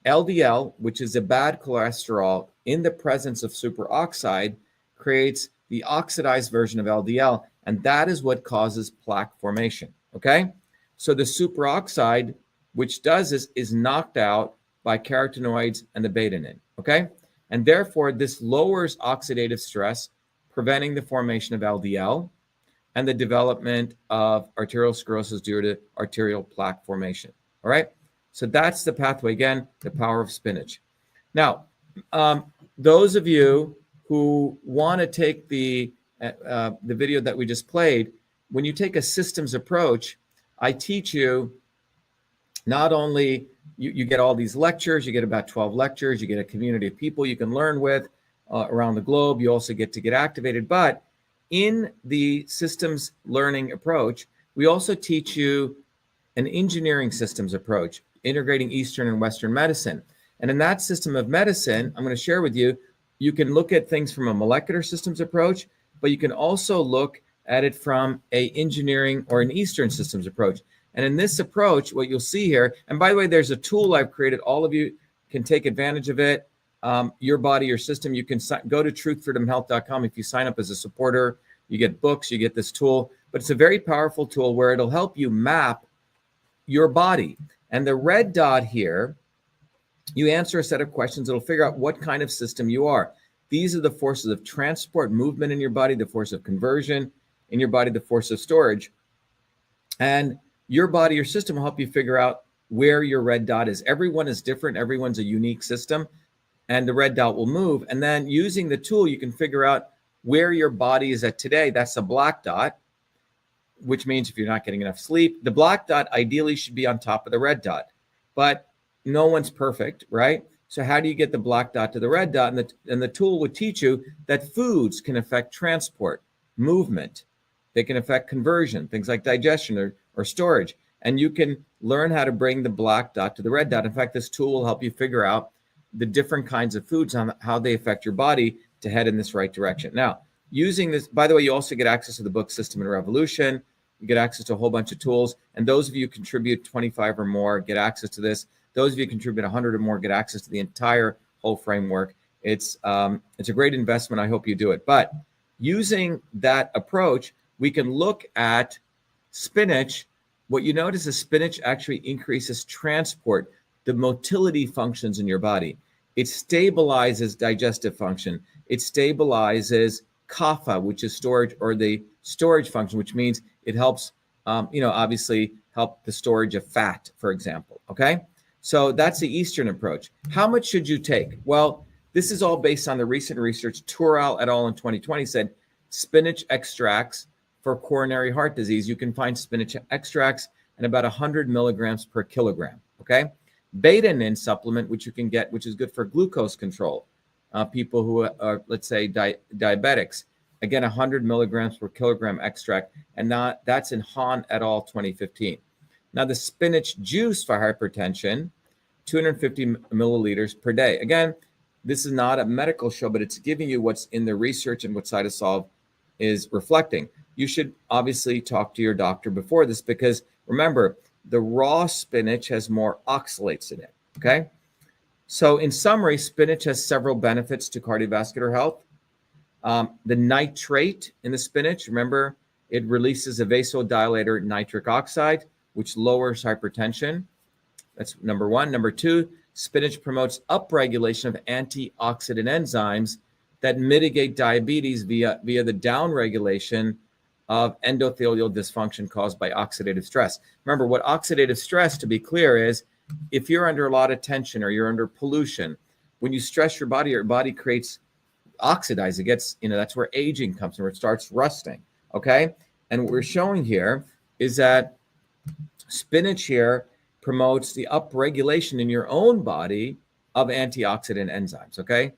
LDL, which is a bad cholesterol in the presence of superoxide, creates the oxidized version of LDL, and that is what causes plaque formation, okay? So the superoxide, which does this, is knocked out by carotenoids and the betanin, okay? And therefore, this lowers oxidative stress, preventing the formation of LDL and the development of arteriosclerosis due to arterial plaque formation, all right? So that's the pathway. Again, the power of spinach. Now, those of you who want to take the video that we just played, when you take a systems approach, I teach you not only, you get all these lectures, you get about 12 lectures, you get a community of people you can learn with around the globe. You also get to get activated. But in the systems learning approach, we also teach you an engineering systems approach, integrating Eastern and Western medicine. And in that system of medicine, I'm going to share with you, you can look at things from a molecular systems approach, but you can also look at it from a engineering or an Eastern systems approach. And in this approach, what you'll see here, and by the way, there's a tool I've created. All of you can take advantage of it. Your body, your system. You can go to truthfreedomhealth.com. If you sign up as a supporter, you get books, you get this tool. But it's a very powerful tool where it'll help you map your body. And the red dot here, you answer a set of questions. It'll figure out what kind of system you are. These are the forces of transport, movement in your body, the force of conversion in your body, the force of storage. And your body, your system will help you figure out where your red dot is. Everyone is different. Everyone's a unique system. And the red dot will move. And then using the tool, you can figure out where your body is at today. That's a black dot, which means if you're not getting enough sleep, the black dot ideally should be on top of the red dot. But no one's perfect, right? So how do you get the black dot to the red dot? And the tool would teach you that foods can affect transport, movement. They can affect conversion, things like digestion or storage. And you can learn how to bring the black dot to the red dot. In fact, this tool will help you figure out the different kinds of foods and how they affect your body to head in this right direction. Now, using this, by the way, you also get access to the book System and Revolution. You get access to a whole bunch of tools. And those of you who contribute 25 or more get access to this. Those of you who contribute 100 or more get access to the entire whole framework. It's a great investment. I hope you do it. But using that approach, we can look at spinach. What you notice is spinach actually increases transport, the motility functions in your body. It stabilizes digestive function. It stabilizes kapha, which is storage, or the storage function, which means it helps, obviously help the storage of fat, for example, okay? So that's the Eastern approach. How much should you take? Well, this is all based on the recent research. Turrell et al. In 2020 said spinach extracts for coronary heart disease. You can find spinach extracts in about 100 milligrams per kilogram, okay? Betanin supplement, which you can get, which is good for glucose control. People who are, let's say, diabetics, again, 100 milligrams per kilogram extract, and that's in Hahn et al. 2015. Now, the spinach juice for hypertension, 250 milliliters per day. Again, this is not a medical show, but it's giving you what's in the research and what CytoSolve is reflecting. You should obviously talk to your doctor before this because remember, the raw spinach has more oxalates in it, okay? So in summary, spinach has several benefits to cardiovascular health. The nitrate in the spinach, remember, it releases a vasodilator nitric oxide, which lowers hypertension. That's number one. Number two, spinach promotes upregulation of antioxidant enzymes that mitigate diabetes via the downregulation of endothelial dysfunction caused by oxidative stress. Remember, what oxidative stress, to be clear, is if you're under a lot of tension or you're under pollution, when you stress your body creates oxidize. It gets, that's where aging comes from, where it starts rusting. Okay. And what we're showing here is that spinach here promotes the upregulation in your own body of antioxidant enzymes. Okay.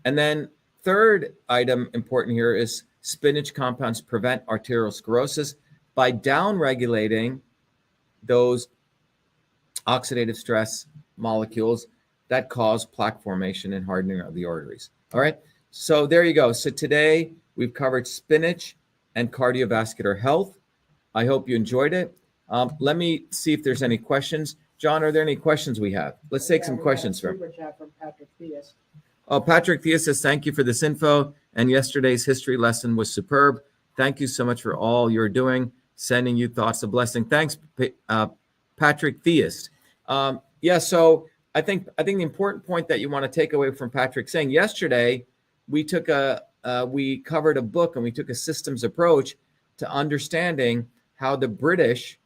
And then third item important here is spinach compounds prevent arteriosclerosis by downregulating those oxidative stress molecules that cause plaque formation and hardening of the arteries. All right. So there you go. So today we've covered spinach and cardiovascular health. I hope you enjoyed it. Let me see if there's any questions. John, are there any questions we have? Let's take some questions from Patrick Theus. Oh, Patrick Theus says, thank you for this info. And yesterday's history lesson was superb. Thank you so much for all you're doing. Sending you thoughts of blessing. Thanks, Patrick Theus. Yeah, so I think the important point that you want to take away from Patrick saying yesterday, we covered a book and we took a systems approach to understanding how the British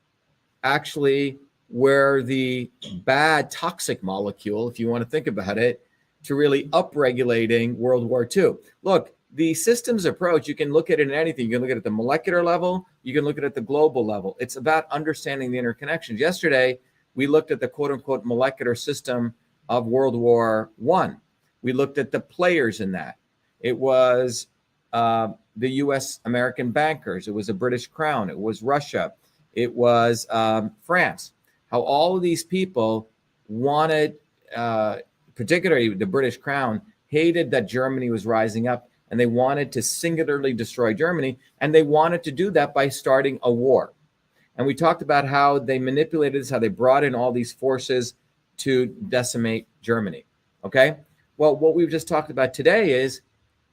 actually were the bad toxic molecule, if you want to think about it, to really upregulating World War II. Look, the systems approach, you can look at it in anything. You can look at it at the molecular level. You can look at it at the global level. It's about understanding the interconnections. Yesterday, we looked at the quote unquote molecular system of World War I. We looked at the players in that. It was the US American bankers. It was the British Crown. It was Russia. It was France. How all of these people wanted, particularly the British Crown, hated that Germany was rising up, and they wanted to singularly destroy Germany. And they wanted to do that by starting a war. And we talked about how they manipulated this, how they brought in all these forces to decimate Germany. Okay. Well, what we've just talked about today is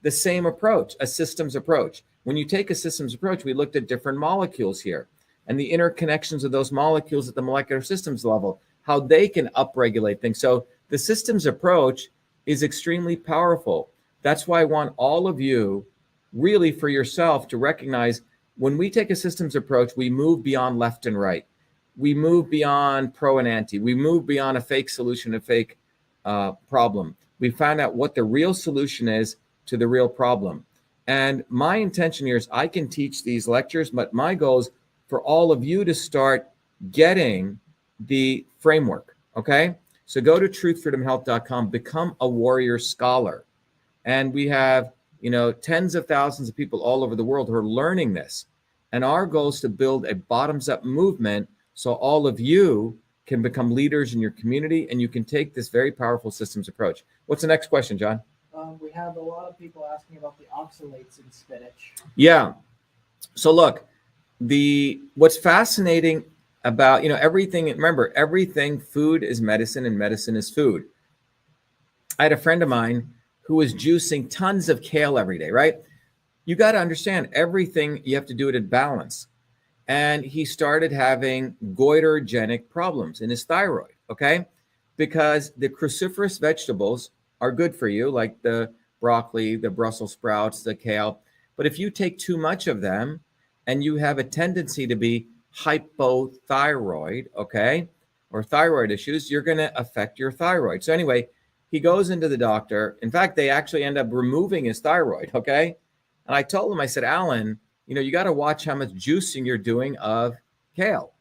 the same approach, a systems approach. When you take a systems approach, we looked at different molecules here and the interconnections of those molecules at the molecular systems level, how they can upregulate things. So the systems approach is extremely powerful. That's why I want all of you really for yourself to recognize when we take a systems approach, we move beyond left and right. We move beyond pro and anti. We move beyond a fake solution, a fake problem. We find out what the real solution is to the real problem. And my intention here is I can teach these lectures, but my goal is for all of you to start getting the framework, okay? So go to truthfreedomhealth.com, become a warrior scholar. And we have, tens of thousands of people all over the world who are learning this. And our goal is to build a bottoms-up movement so all of you can become leaders in your community and you can take this very powerful systems approach. What's the next question, John? We have a lot of people asking about the oxalates in spinach. Yeah. So look, what's fascinating about, everything, remember, everything, food is medicine and medicine is food. I had a friend of mine who was juicing tons of kale every day, right? You got to understand everything, you have to do it at balance. And he started having goiterogenic problems in his thyroid, okay? Because the cruciferous vegetables are good for you, like the broccoli, the Brussels sprouts, the kale. But if you take too much of them and you have a tendency to be hypothyroid, okay, or thyroid issues, you're going to affect your thyroid. So anyway, he goes into the doctor. In fact, they actually end up removing his thyroid, okay? And I told him, I said, Alan, you got to watch how much juicing you're doing of kale.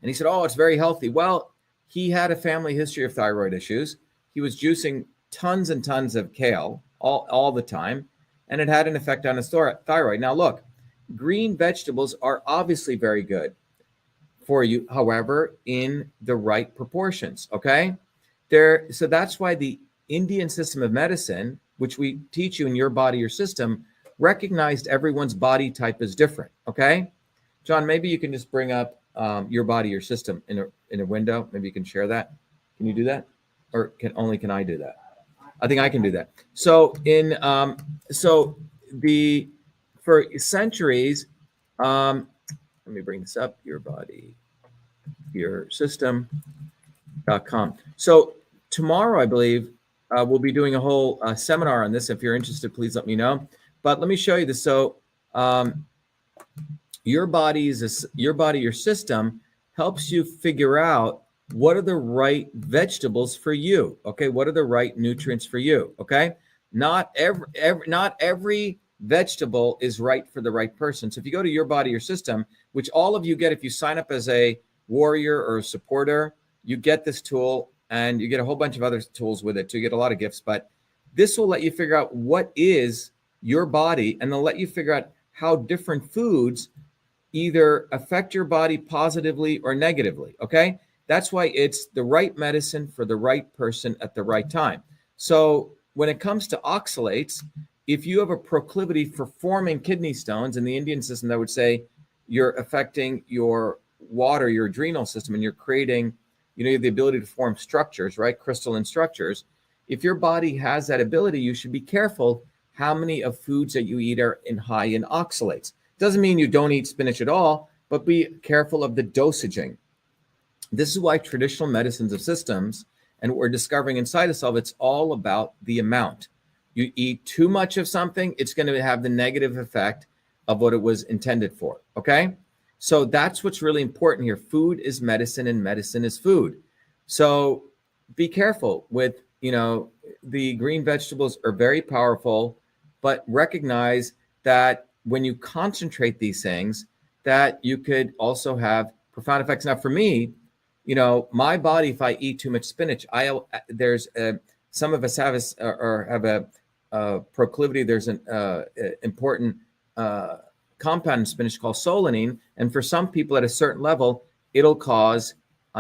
And he said, oh, it's very healthy. Well, he had a family history of thyroid issues. He was juicing tons and tons of kale all the time, and it had an effect on his thyroid. Now, look, green vegetables are obviously very good for you, however, in the right proportions, okay? So that's why the Indian system of medicine, which we teach you in Your Body, Your System, recognized everyone's body type is different, okay? John, maybe you can just bring up Your Body, Your System in a window. Maybe you can share that. Can you do that? or can I do that? I think I can do that. So for centuries, let me bring this up, your body, your system.com. So tomorrow, I believe, we'll be doing a whole seminar on this. If you're interested, please let me know. But let me show you this. So your your system helps you figure out what are the right vegetables for you. Okay, what are the right nutrients for you? Okay, not every vegetable is right for the right person. So if you go to your body, your system, which all of you get if you sign up as a warrior or a supporter, you get this tool and you get a whole bunch of other tools with it. So you get a lot of gifts, but this will let you figure out what is your body, and they'll let you figure out how different foods either affect your body positively or negatively. Okay, that's why it's the right medicine for the right person at the right time. So when it comes to oxalates, if you have a proclivity for forming kidney stones, in the Indian system, that would say you're affecting your water, your adrenal system, and you're creating, you have the ability to form structures, right? Crystalline structures. If your body has that ability, you should be careful how many of foods that you eat are high in oxalates. Doesn't mean you don't eat spinach at all, but be careful of the dosaging. This is why traditional medicines of systems, and what we're discovering in CytoSolve, it's all about the amount. You eat too much of something, it's going to have the negative effect of what it was intended for, okay? So that's what's really important here. Food is medicine and medicine is food. So be careful with, the green vegetables are very powerful, but recognize that when you concentrate these things, that you could also have profound effects. Now, for me, my body, if I eat too much spinach, some of us have a proclivity. There's an important compound in spinach called solanine, and for some people at a certain level, it'll cause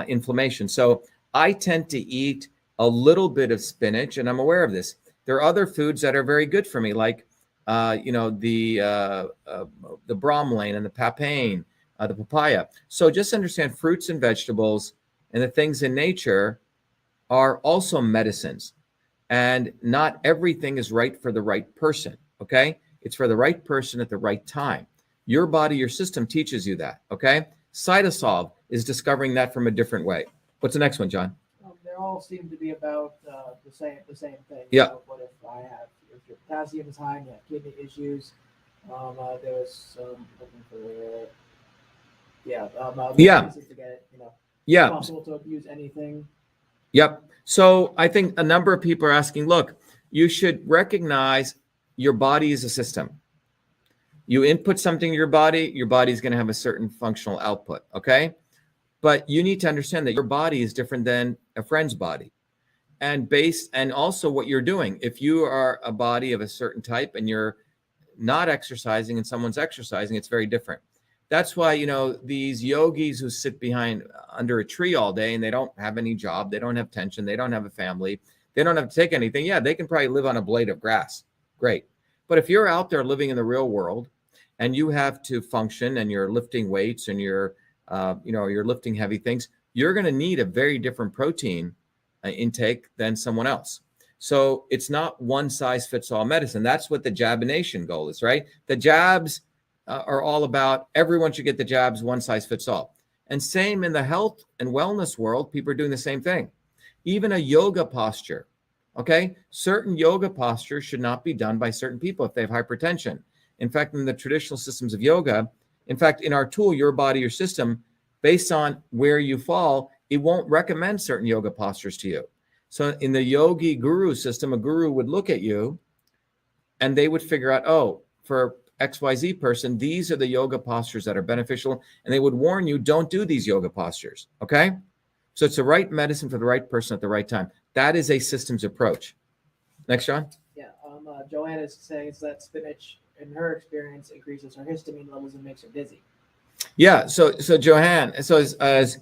inflammation. So I tend to eat a little bit of spinach, and I'm aware of this. There are other foods that are very good for me, like the bromelain and the papain, the papaya. So just understand fruits and vegetables and the things in nature are also medicines, and not everything is right for the right person. Okay, it's for the right person at the right time. Your body, your system teaches you that. Okay, CytoSolve is discovering that from a different way. What's the next one, John? They all seem to be about the same thing. Yeah. So what if your potassium is high and you have kidney issues? There's looking for to get it, Yeah. possible to abuse anything. Yep. So I think a number of people are asking, look, you should recognize your body is a system. You input something to your body is going to have a certain functional output. Okay. But you need to understand that your body is different than a friend's body. And also what you're doing. If you are a body of a certain type and you're not exercising and someone's exercising, it's very different. That's why, these yogis who sit under a tree all day and they don't have any job, they don't have tension, they don't have a family, they don't have to take anything. Yeah, they can probably live on a blade of grass. Great. But if you're out there living in the real world and you have to function and you're lifting weights and you're lifting heavy things, you're going to need a very different protein intake than someone else. So it's not one size fits all medicine. That's what the jabination goal is, right? The jabs are all about everyone should get the jabs, one size fits all. And same in the health and wellness world, people are doing the same thing. Even a yoga posture, okay? Certain yoga postures should not be done by certain people if they have hypertension. In fact, in the traditional systems of yoga, in fact, in our tool, Your Body, Your System, based on where you fall, it won't recommend certain yoga postures to you. So in the yogi guru system, a guru would look at you and they would figure out, oh, for XYZ person, these are the yoga postures that are beneficial. And they would warn you, don't do these yoga postures. Okay. So it's the right medicine for the right person at the right time. That is a systems approach. Next, John. Yeah. Joanne is saying that spinach, in her experience, increases her histamine levels and makes her dizzy. Yeah. So Joanne, so as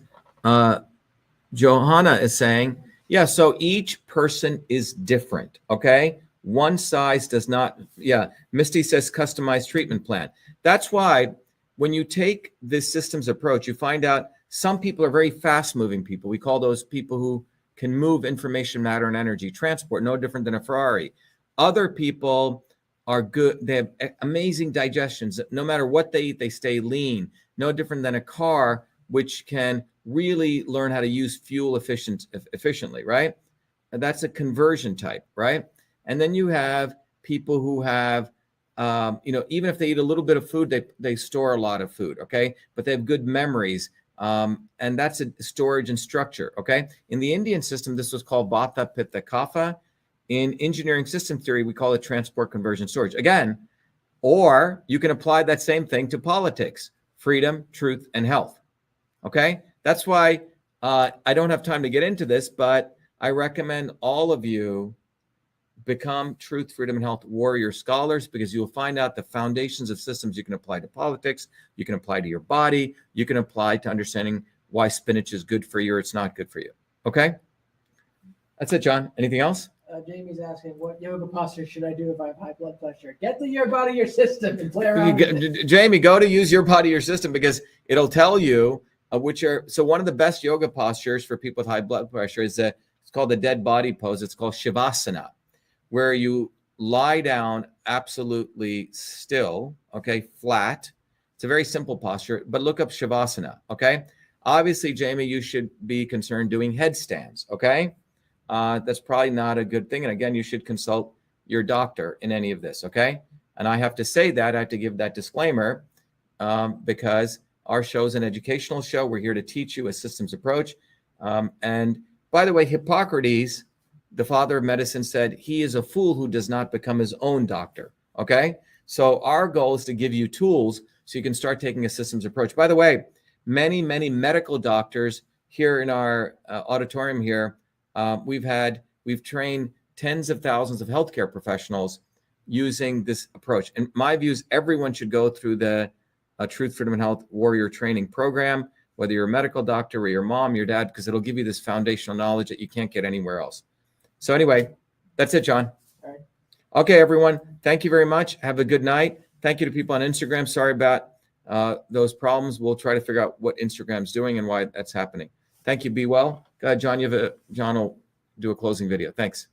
Johanna is saying, yeah, so each person is different. Okay. One size does not, yeah. Misty says customized treatment plan. That's why when you take this systems approach, you find out some people are very fast moving people. We call those people who can move information, matter, and energy, transport, no different than a Ferrari. Other people are good. They have amazing digestions. No matter what they eat, they stay lean, no different than a car, which can really learn how to use fuel efficiently, right? And that's a conversion type, right? And then you have people who have, even if they eat a little bit of food, they store a lot of food, okay? But they have good memories, and that's a storage and structure, okay? In the Indian system, this was called Vata, Pitta, Kapha. In engineering system theory, we call it transport, conversion, storage. Again, or you can apply that same thing to politics, freedom, truth, and health, okay? That's why I don't have time to get into this, but I recommend all of you become truth, freedom, and health warrior scholars, because you'll find out the foundations of systems you can apply to politics, you can apply to your body, you can apply to understanding why spinach is good for you or it's not good for you. Okay? That's it, John. Anything else? Jamie's asking, what yoga posture should I do if I have high blood pressure? Get the yoga out of your system and play around with it. Jamie, go to use your body, your system, because it'll tell you so one of the best yoga postures for people with high blood pressure is it's called the dead body pose. It's called Shavasana, where you lie down absolutely still, okay, flat. It's a very simple posture, but look up Shavasana, okay? Obviously, Jamie, you should be concerned doing headstands, okay? That's probably not a good thing. And again, you should consult your doctor in any of this, okay? And I have to say that, I have to give that disclaimer because our show is an educational show. We're here to teach you a systems approach. And by the way, Hippocrates, the father of medicine, said he is a fool who does not become his own doctor, okay? So our goal is to give you tools so you can start taking a systems approach. By the way, many medical doctors here in our auditorium here, we've trained tens of thousands of healthcare professionals using this approach. And my view is everyone should go through the Truth, Freedom, and Health Warrior Training Program, whether you're a medical doctor or your mom, your dad, because it'll give you this foundational knowledge that you can't get anywhere else. So anyway, that's it, John. All right. Okay, everyone. Thank you very much. Have a good night. Thank you to people on Instagram. Sorry about those problems. We'll try to figure out what Instagram's doing and why that's happening. Thank you. Be well. Go ahead, John. John will do a closing video. Thanks.